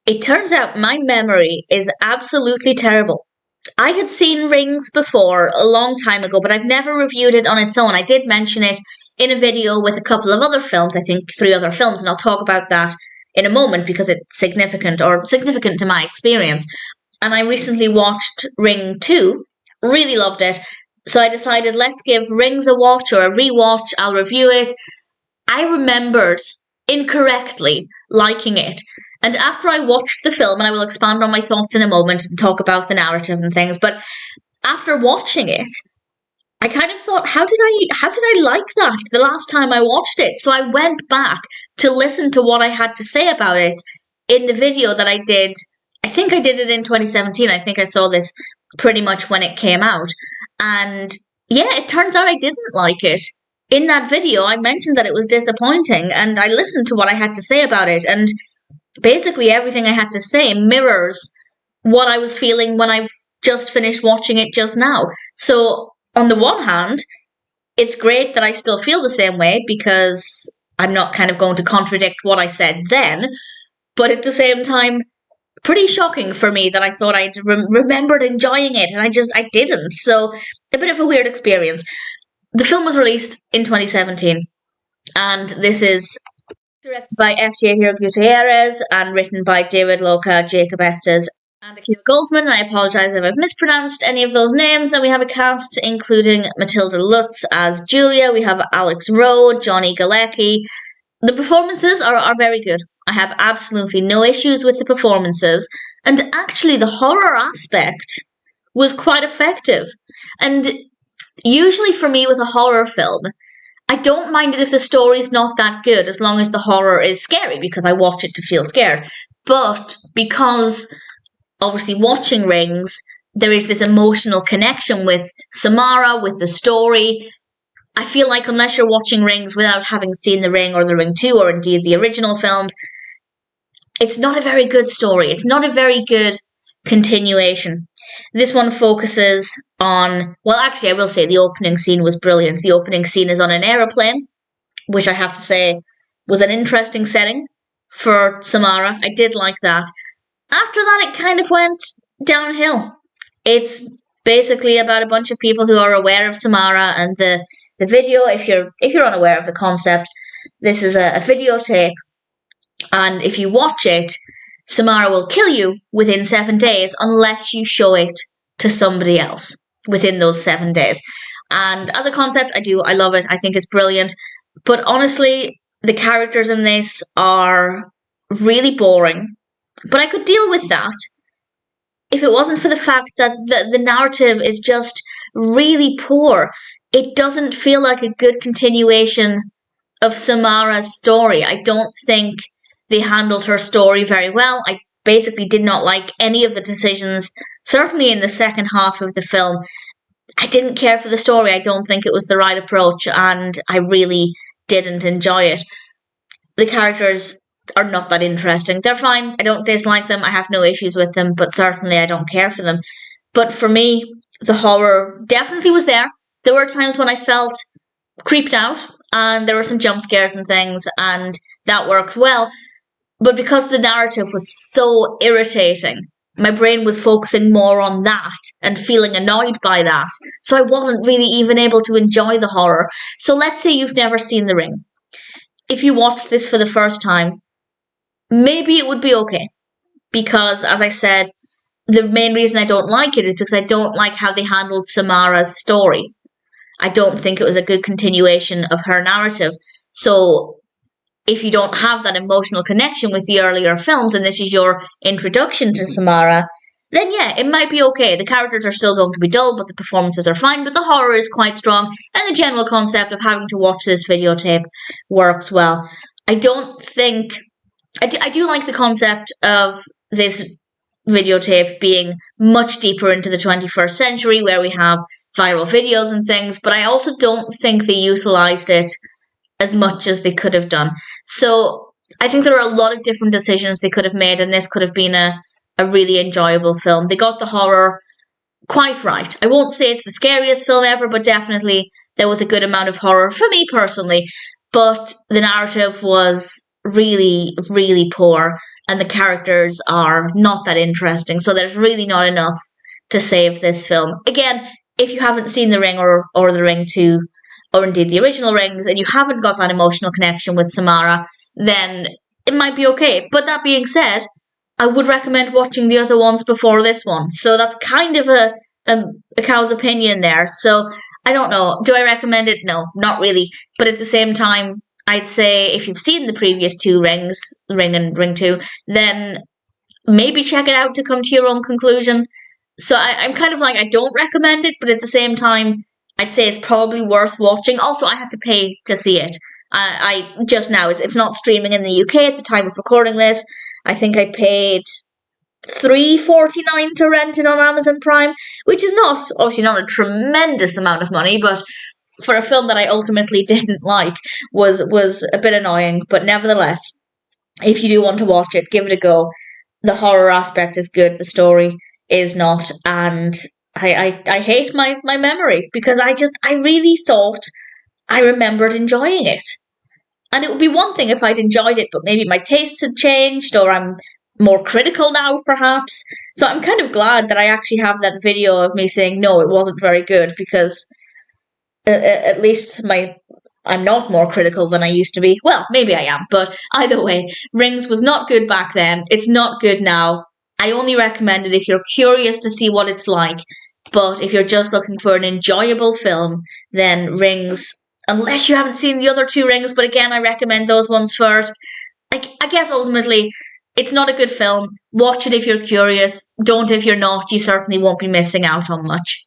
It turns out my memory is absolutely terrible. I had seen Rings before a long time ago, but I've never reviewed it on its own. I did mention it in a video with a couple of other films, I think 3 other films, and I'll talk about that in a moment because it's significant to my experience. And I recently watched Ring 2, really loved it. So I decided, let's give Rings a watch or a rewatch. I'll review it. I remembered incorrectly liking it. And after I watched the film, and I will expand on my thoughts in a moment and talk about the narrative and things, but after watching it, I kind of thought, how did I like that the last time I watched it? So I went back to listen to what I had to say about it in the video that I did. I think I did it in 2017. I think I saw this pretty much when it came out. And yeah, it turns out I didn't like it. In that video, I mentioned that it was disappointing, and I listened to what I had to say about it, and basically everything I had to say mirrors what I was feeling when I've just finished watching it just now. So on the one hand, it's great that I still feel the same way because I'm not kind of going to contradict what I said then, but at the same time, pretty shocking for me that I thought I'd remembered enjoying it and I didn't. So a bit of a weird experience. The film was released in 2017, and this is directed by Javier Gutiérrez and written by David Loca, Jacob Estes, and Akiva Goldsman. And I apologise if I've mispronounced any of those names. And we have a cast including Matilda Lutz as Julia. We have Alex Rowe, Johnny Galecki. The performances are very good. I have absolutely no issues with the performances. And actually, the horror aspect was quite effective. And usually for me with a horror film, I don't mind it if the story's not that good, as long as the horror is scary, because I watch it to feel scared. But because, obviously, watching Rings, there is this emotional connection with Samara, with the story. I feel like unless you're watching Rings without having seen The Ring or The Ring 2, or indeed the original films, it's not a very good story. It's not a very good continuation. This one focuses on, well, actually, I will say the opening scene was brilliant. The opening scene is on an aeroplane, which I have to say was an interesting setting for Samara. I did like that. After that, it kind of went downhill. It's basically about a bunch of people who are aware of Samara, and the video, if you're unaware of the concept, this is a videotape, and if you watch it, Samara will kill you within 7 days unless you show it to somebody else within those 7 days. And as a concept, I love it. I think it's brilliant. But honestly, the characters in this are really boring. But I could deal with that if it wasn't for the fact that the narrative is just really poor. It doesn't feel like a good continuation of Samara's story. I don't think they handled her story very well. I basically did not like any of the decisions, certainly in the second half of the film. I didn't care for the story. I don't think it was the right approach, and I really didn't enjoy it. The characters are not that interesting. They're fine. I don't dislike them. I have no issues with them, but certainly I don't care for them. But for me, the horror definitely was there. There were times when I felt creeped out, and there were some jump scares and things, and that works well. But because the narrative was so irritating, my brain was focusing more on that and feeling annoyed by that. So I wasn't really even able to enjoy the horror. So let's say you've never seen The Ring. If you watched this for the first time, maybe it would be okay. Because, as I said, the main reason I don't like it is because I don't like how they handled Samara's story. I don't think it was a good continuation of her narrative. So if you don't have that emotional connection with the earlier films and this is your introduction to Samara, then yeah, it might be okay. The characters are still going to be dull, but the performances are fine, but the horror is quite strong, and the general concept of having to watch this videotape works well. I don't think... I do like the concept of this videotape being much deeper into the 21st century, where we have viral videos and things, but I also don't think they utilised it as much as they could have done. So I think there are a lot of different decisions they could have made, and this could have been a really enjoyable film. They got the horror quite right. I won't say it's the scariest film ever, but definitely there was a good amount of horror for me personally. But the narrative was really, really poor. and the characters are not that interesting. So there's really not enough to save this film. Again, if you haven't seen The Ring or The Ring 2, or indeed the original Rings, and you haven't got that emotional connection with Samara, then it might be okay. But that being said, I would recommend watching the other ones before this one. So that's kind of a cow's opinion there. So I don't know. Do I recommend it? No, not really. But at the same time, I'd say if you've seen the previous two Rings, Ring and Ring 2, then maybe check it out to come to your own conclusion. So I'm kind of like, I don't recommend it, but at the same time, I'd say it's probably worth watching. Also, I had to pay to see it. I just now, it's not streaming in the UK at the time of recording this. I think I paid $3.49 to rent it on Amazon Prime, which is obviously not a tremendous amount of money, but for a film that I ultimately didn't like was a bit annoying. But nevertheless, if you do want to watch it, give it a go. The horror aspect is good, the story is not, and I hate my memory because I really thought I remembered enjoying it. And it would be one thing if I'd enjoyed it, but maybe my tastes had changed, or I'm more critical now, perhaps. So I'm kind of glad that I actually have that video of me saying, no, it wasn't very good, because at least I'm not more critical than I used to be. Well, maybe I am, but either way, Rings was not good back then. It's not good now. I only recommend it if you're curious to see what it's like. But if you're just looking for an enjoyable film, then Rings, unless you haven't seen the other two Rings, but again, I recommend those ones first. I guess ultimately, it's not a good film. Watch it if you're curious. Don't if you're not. You certainly won't be missing out on much.